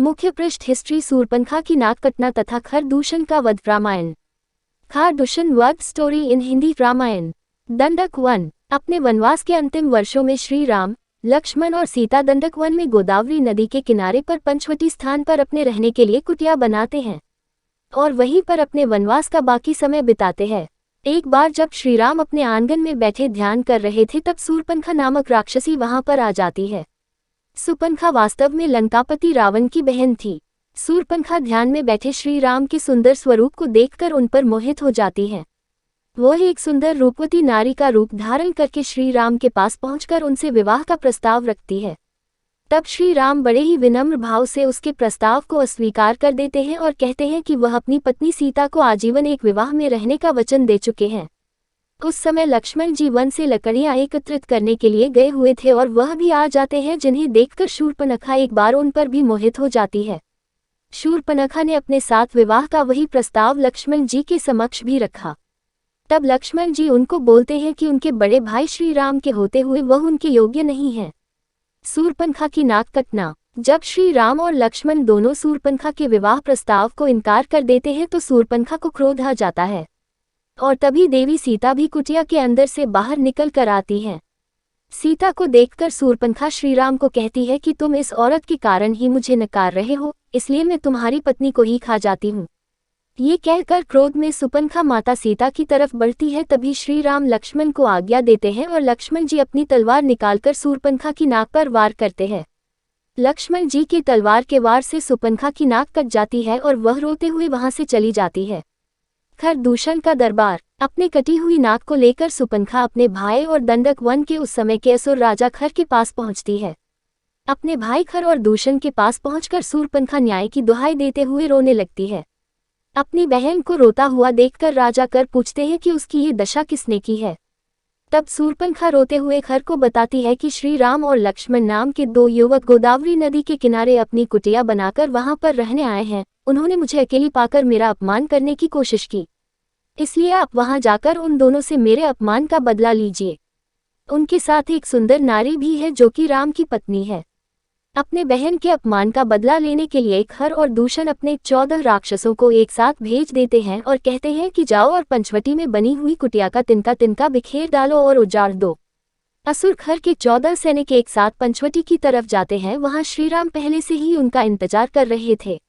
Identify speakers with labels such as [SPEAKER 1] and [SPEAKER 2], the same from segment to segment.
[SPEAKER 1] मुख्य पृष्ठ हिस्ट्री सूर्पनखा की नाक कटना तथा खरदूषण का वध। रामायण खरदूषण वध स्टोरी इन हिंदी। रामायण दंडक वन। अपने वनवास के अंतिम वर्षों में श्री राम, लक्ष्मण और सीता दंडक वन में गोदावरी नदी के किनारे पर पंचवटी स्थान पर अपने रहने के लिए कुटिया बनाते हैं और वहीं पर अपने वनवास का बाकी समय बिताते हैं। एक बार जब श्री राम अपने आंगन में बैठे ध्यान कर रहे थे तब सूर्पनखा नामक राक्षसी वहां पर आ जाती है। सूर्पनखा वास्तव में लंकापति रावण की बहन थी। सूर्पनखा ध्यान में बैठे श्री राम के सुंदर स्वरूप को देखकर उन पर मोहित हो जाती है। वह एक सुंदर रूपवती नारी का रूप धारण करके श्री राम के पास पहुंचकर उनसे विवाह का प्रस्ताव रखती है। तब श्री राम बड़े ही विनम्र भाव से उसके प्रस्ताव को अस्वीकार कर देते हैं और कहते हैं कि वह अपनी पत्नी सीता को आजीवन एक विवाह में रहने का वचन दे चुके हैं। उस समय लक्ष्मण जी वन से लकड़ियां एकत्रित करने के लिए गए हुए थे और वह भी आ जाते हैं, जिन्हें देखकर शूर्पनखा एक बार उन पर भी मोहित हो जाती है। शूर्पनखा ने अपने साथ विवाह का वही प्रस्ताव लक्ष्मण जी के समक्ष भी रखा। तब लक्ष्मण जी उनको बोलते हैं कि उनके बड़े भाई श्री राम के होते हुए वह उनके योग्य नहीं है। सूर्पनखा की नाक कटना। जब श्री राम और लक्ष्मण दोनों सूर्पनखा के विवाह प्रस्ताव को इनकार कर देते हैं तो सूर्पनखा को क्रोध आ जाता है और तभी देवी सीता भी कुटिया के अंदर से बाहर निकल कर आती हैं। सीता को देखकर सूर्पनखा श्री राम को कहती है कि तुम इस औरत के कारण ही मुझे नकार रहे हो, इसलिए मैं तुम्हारी पत्नी को ही खा जाती हूँ। ये कहकर क्रोध में सूर्पनखा माता सीता की तरफ बढ़ती है। तभी श्री राम लक्ष्मण को आज्ञा देते हैं और लक्ष्मण जी अपनी तलवार निकालकर सूर्पनखा की नाक पर वार करते हैं। लक्ष्मण जी की तलवार के वार से सूर्पनखा की नाक कट जाती है और वह रोते हुए वहां से चली जाती है। खरदूषण का दरबार। अपने कटी हुई नाक को लेकर सूर्पनखा अपने भाई और दंडक वन के उस समय के असुर राजा खर के पास पहुंचती है। अपने भाई खर और दूषण के पास पहुंचकर सूर्पनखा न्याय की दुहाई देते हुए रोने लगती है। अपनी बहन को रोता हुआ देखकर राजा कर पूछते हैं कि उसकी ये दशा किसने की है। तब सूर्पनखा रोते हुए खर को बताती है कि श्री राम और लक्ष्मण नाम के दो युवक गोदावरी नदी के किनारे अपनी कुटिया बनाकर वहां पर रहने आए हैं। उन्होंने मुझे अकेली पाकर मेरा अपमान करने की कोशिश की, इसलिए आप वहां जाकर उन दोनों से मेरे अपमान का बदला लीजिए। उनके साथ एक सुंदर नारी भी है जो कि राम की पत्नी है। अपने बहन के अपमान का बदला लेने के लिए खर और दूषण अपने 14 राक्षसों को एक साथ भेज देते हैं और कहते हैं कि जाओ और पंचवटी में बनी हुई कुटिया का तिनका तिनका बिखेर डालो और उजाड़ दो। असुर खर के 14 सैनिक एक साथ पंचवटी की तरफ जाते हैं। वहां श्रीराम पहले से ही उनका इंतजार कर रहे थे,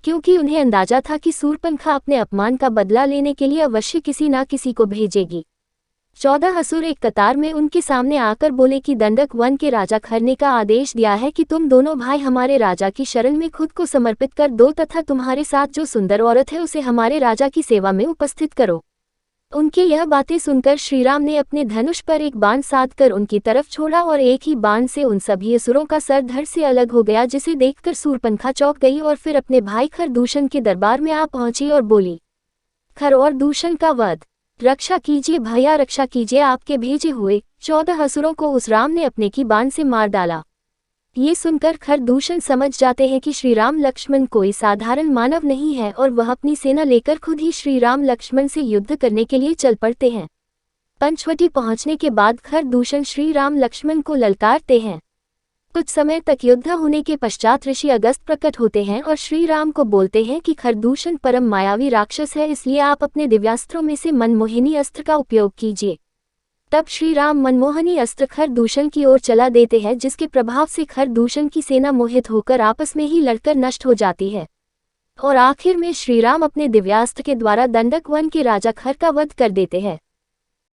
[SPEAKER 1] क्योंकि उन्हें अंदाजा था कि सूर्पनखा अपने अपमान का बदला लेने के लिए अवश्य किसी ना किसी को भेजेगी। 14 असुर एक कतार में उनके सामने आकर बोले कि दंडक वन के राजा खर ने का आदेश दिया है कि तुम दोनों भाई हमारे राजा की शरण में खुद को समर्पित कर दो तथा तुम्हारे साथ जो सुंदर औरत है उसे हमारे राजा की सेवा में उपस्थित करो। उनके यह बातें सुनकर श्रीराम ने अपने धनुष पर एक बाण साधकर उनकी तरफ छोड़ा और एक ही बाण से उन सभी असुरों का सर धड़ से अलग हो गया, जिसे देखकर सूर्पनखा चौंक गई और फिर अपने भाई खरदूषण के दरबार में आ पहुंची और बोली, खर और दूषण का वध। रक्षा कीजिए भैया, रक्षा कीजिए। आपके भेजे हुए 14 असुरों को उस राम ने अपने की बाण से मार डाला। ये सुनकर खरदूषण समझ जाते हैं कि श्रीराम लक्ष्मण कोई साधारण मानव नहीं है और वह अपनी सेना लेकर खुद ही श्रीराम लक्ष्मण से युद्ध करने के लिए चल पड़ते हैं। पंचवटी पहुंचने के बाद खरदूषण श्रीराम लक्ष्मण को ललकारते हैं। कुछ समय तक युद्ध होने के पश्चात ऋषि अगस्त प्रकट होते हैं और श्री राम को बोलते हैं कि खरदूषण परम मायावी राक्षस है, इसलिए आप अपने दिव्यास्त्रों में से मनमोहिनी अस्त्र का उपयोग कीजिए। तब श्री राम मनमोहनी अस्त्र खरदूषण की ओर चला देते हैं, जिसके प्रभाव से खरदूषण की सेना मोहित होकर आपस में ही लड़कर नष्ट हो जाती है और आखिर में श्रीराम अपने दिव्यास्त्र के द्वारा दंडक वन के राजा खर का वध कर देते हैं।